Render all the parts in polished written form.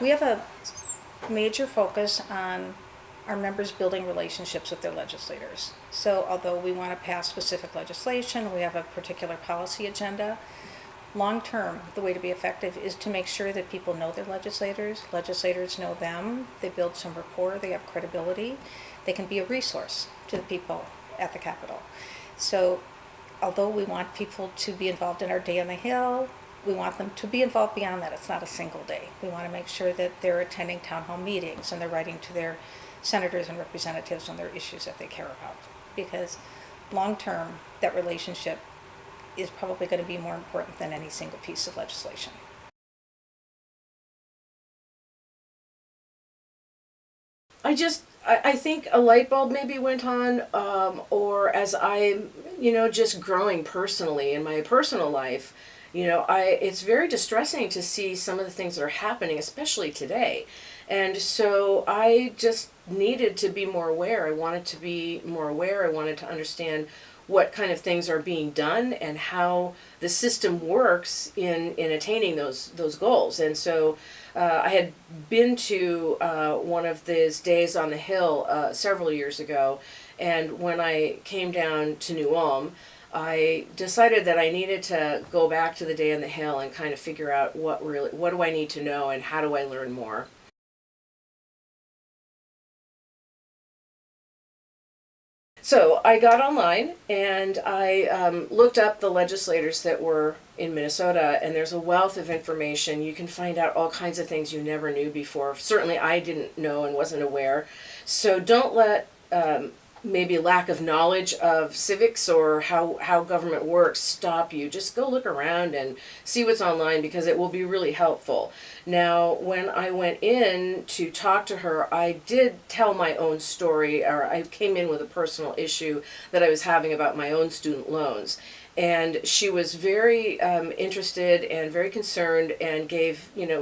We have a major focus on our members building relationships with their legislators. So although we want to pass specific legislation, we have a particular policy agenda, long term, the way to be effective is to make sure that people know their legislators know them, they build some rapport, they have credibility, they can be a resource to the people at the Capitol. So although we want people to be involved in our Day on the Hill, we want them to be involved beyond that. It's not a single day. We want to make sure that they're attending town hall meetings and they're writing to their senators and representatives on their issues that they care about. Because long term, that relationship is probably going to be more important than any single piece of legislation. I think a light bulb maybe went on, or as I'm, just growing personally in my personal life, it's very distressing to see some of the things that are happening, especially today. And so I just needed to be more aware. I wanted to be more aware. I wanted to understand what kind of things are being done and how the system works in attaining those goals. And so I had been to one of these days on the Hill several years ago, and when I came down to New Ulm, I decided that I needed to go back to the Day on the Hill and kind of figure out what do I need to know and how do I learn more. So I got online and I looked up the legislators that were in Minnesota, and there's a wealth of information. You can find out all kinds of things you never knew before. Certainly I didn't know and wasn't aware. So don't let maybe lack of knowledge of civics or how government works stop you. Just go look around and see what's online, because it will be really helpful. Now, when I went in to talk to her, I did tell my own story, or I came in with a personal issue that I was having about my own student loans. And she was very interested and very concerned, and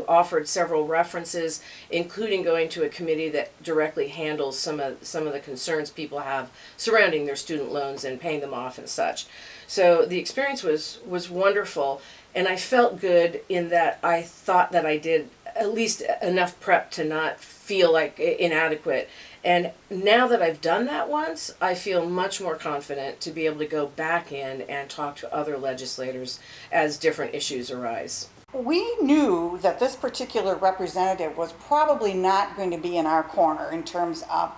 offered several references, including going to a committee that directly handles some of the concerns people have surrounding their student loans and paying them off and such. So the experience was wonderful, and I felt good in that I thought that I did at least enough prep to not feel like inadequate. And now that I've done that once, I feel much more confident to be able to go back in and talk to other legislators as different issues arise. We knew that this particular representative was probably not going to be in our corner in terms of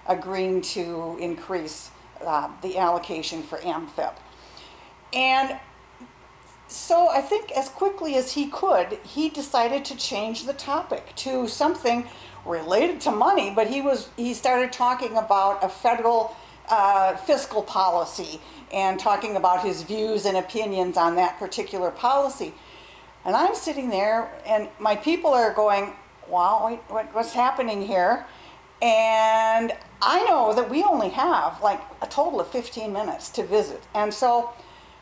agreeing to increase the allocation for AMFIP. And so I think as quickly as he could, he decided to change the topic to something related to money, but he started talking about a federal fiscal policy and talking about his views and opinions on that particular policy. And I'm sitting there and my people are going, wow, what's happening here? And I know that we only have like a total of 15 minutes to visit. And so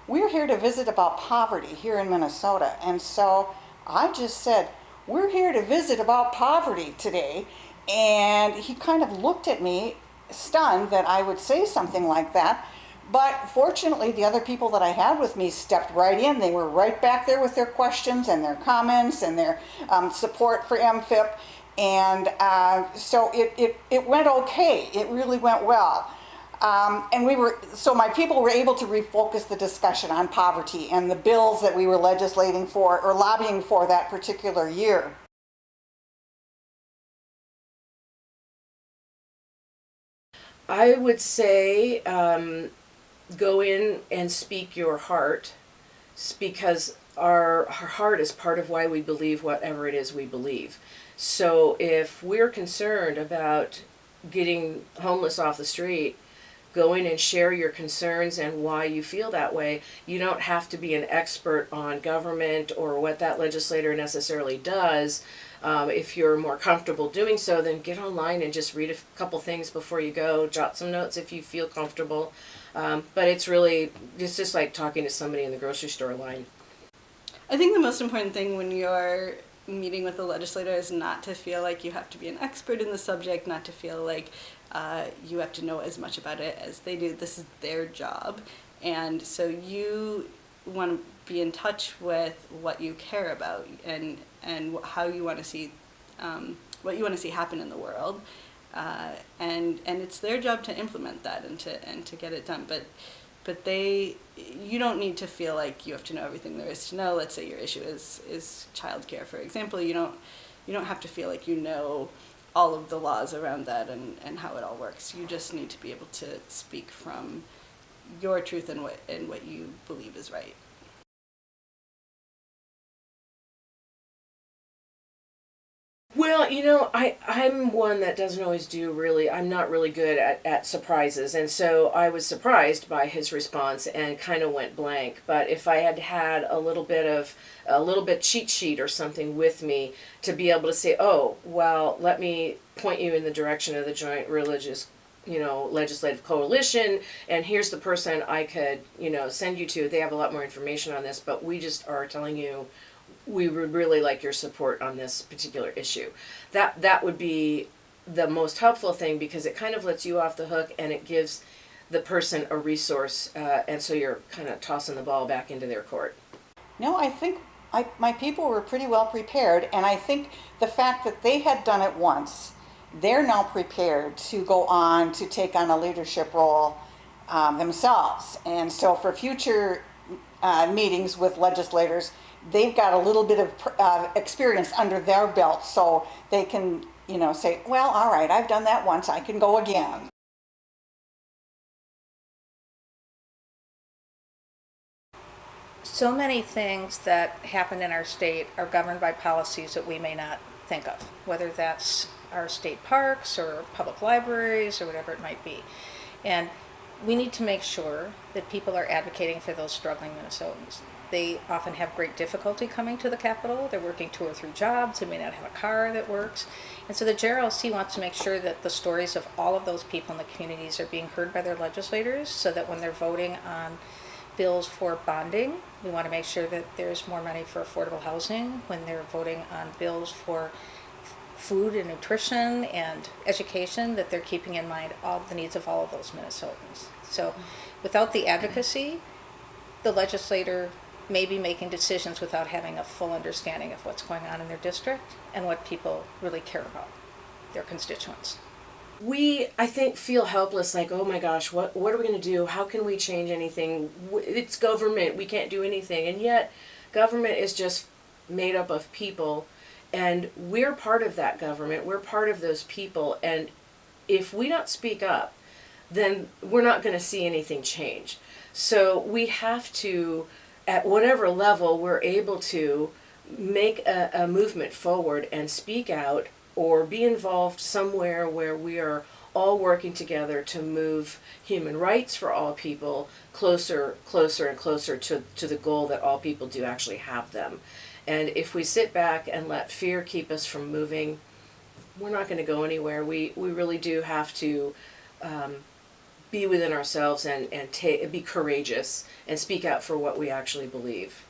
we're here to visit about poverty here in Minnesota. And so I just said, we're here to visit about poverty today. And he kind of looked at me stunned that I would say something like that. But fortunately, the other people that I had with me stepped right in. They were right back there with their questions and their comments and their support for MFIP. And so it went okay. It really went well. So my people were able to refocus the discussion on poverty and the bills that we were legislating for or lobbying for that particular year. I would say go in and speak your heart, because our heart is part of why we believe whatever it is we believe. So if we're concerned about getting homeless off the street, go in and share your concerns and why you feel that way. You don't have to be an expert on government or what that legislator necessarily does. If you're more comfortable doing so, then get online and just read a couple things before you go. Jot some notes if you feel comfortable. But it's just like talking to somebody in the grocery store line. I think the most important thing when you're meeting with a legislator is not to feel like you have to be an expert in the subject, not to feel like you have to know as much about it as they do. This is their job. And so you want to be in touch with what you care about and how you want to see what you want to see happen in the world, and it's their job to implement that and to get it done. But you don't need to feel like you have to know everything there is to know. Let's say your issue is childcare, for example. You don't have to feel like you know all of the laws around that and how it all works. You just need to be able to speak from your truth and what you believe is right. Well, I'm one that doesn't always I'm not really good at surprises. And so I was surprised by his response and kind of went blank. But if I had had a little bit cheat sheet or something with me to be able to say, oh, well, let me point you in the direction of the Joint Religious, Legislative Coalition, and here's the person I could, send you to. They have a lot more information on this, but we just are telling you we would really like your support on this particular issue. That would be the most helpful thing, because it kind of lets you off the hook and it gives the person a resource, and so you're kind of tossing the ball back into their court. No, I think my people were pretty well prepared, and I think the fact that they had done it once, they're now prepared to go on to take on a leadership role themselves. And so for future meetings with legislators, they've got a little bit of experience under their belt, so they can, say, well, all right, I've done that once, I can go again. So many things that happen in our state are governed by policies that we may not think of, whether that's our state parks or public libraries or whatever it might be. And we need to make sure that people are advocating for those struggling Minnesotans. They often have great difficulty coming to the Capitol. They're working 2 or 3 jobs. They may not have a car that works. And so the JRLC wants to make sure that the stories of all of those people in the communities are being heard by their legislators, so that when they're voting on bills for bonding, we want to make sure that there's more money for affordable housing. When they're voting on bills for food and nutrition and education, that they're keeping in mind all the needs of all of those Minnesotans. So without the advocacy, the legislator may be making decisions without having a full understanding of what's going on in their district and what people really care about, their constituents. We, I think, feel helpless, like, oh my gosh, what are we going to do? How can we change anything? It's government, we can't do anything. And yet, government is just made up of people, and we're part of that government, we're part of those people, and if we don't speak up, then we're not going to see anything change. So we have to, at whatever level we're able to, make a movement forward and speak out, or be involved somewhere where we are all working together to move human rights for all people closer and closer to the goal that all people do actually have them. And if we sit back and let fear keep us from moving, we're not going to go anywhere. We really do have to be within ourselves and be courageous and speak out for what we actually believe.